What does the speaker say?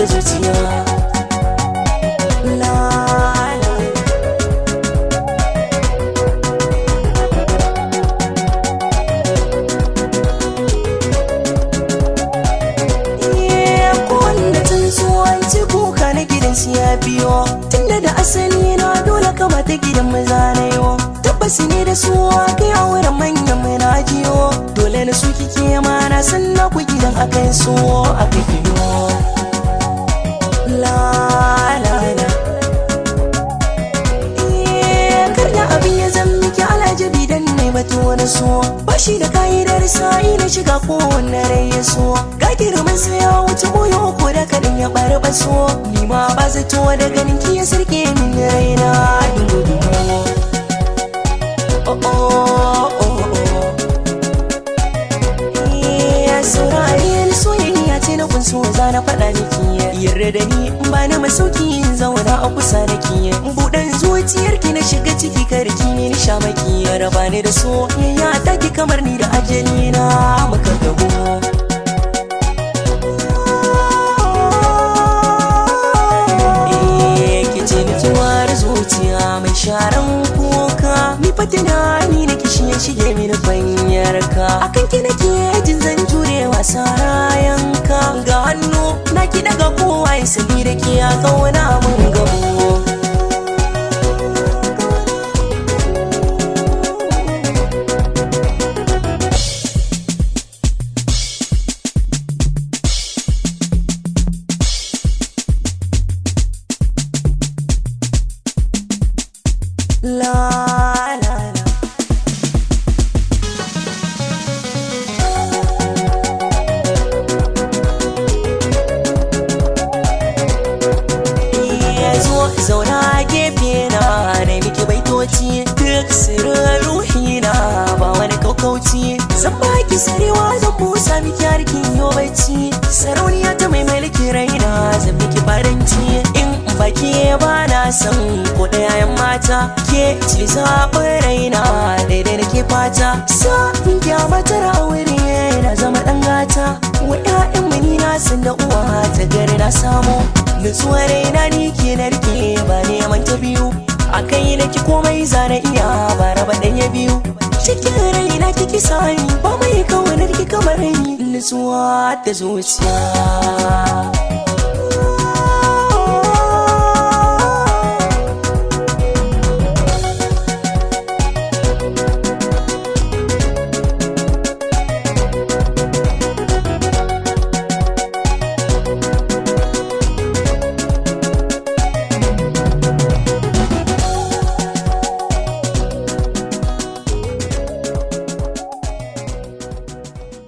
da zuciya. La la kowanne tsuntsuwan ci kuka na gidan su ya biyo, tunda da asali na dole kamata gidan maza na yo. Tabbas ne da su kai a wurin manyan muna jiyo, dole na su kike ma na san na ku gidan akan so aka biyo. La la la karda abin ya zan miki alajabi dan ne batu na so, bashi da ka'idar sa'i na shiga kowanne rai ya so. Ga girman sa ya wuce koyo ko da kaɗan ya ɓarɓa so, ni ma ba zato da ganin ki ya sirke min raina dumu-dumu. Oh oh oh oh saurare ni soyayya ce na kunso za na faɗa miki, yarda da ni in ba na masauki in zauna a kusa da ki. Buɗan zuciyar ki na shiga ciki karki ne ni sha maki, raba ni da soyayya ta ki kamar ni da ajali na muka gabo. Ki ce ni kiwar zuciya mai sharan kuka, ni fatina ni na kishi ya shige mini fanyarka. Akan ki nake jin zan jure wasa rayanka, ga hannu na ki daga kowa ya sani da ke ya kauna mun gabo. La la la zauna gefe na miki baitoci, duk sirrin ruhi na ba wani kaukauci. Zan baki sarewa zan busa miki harkin yo bacci, sarauniya ta mai mulki raina zan miki faranci. In baki ba na san ko ɗaya yan mata, ke ce zaɓin raina daidai da ke fata. Sa in kyamatar aure na zama ɗan gata, wa 'ya'yan mani na san da uwa ta gari na samu. Nutsuwar raina ni ke narke ba neman ta biyu, a kai na ki komai zana iya ba raba ɗaya biyu. Cikin raina kiki sani ba mai kaunar ki kamar ni, nutsuwa da zuciya.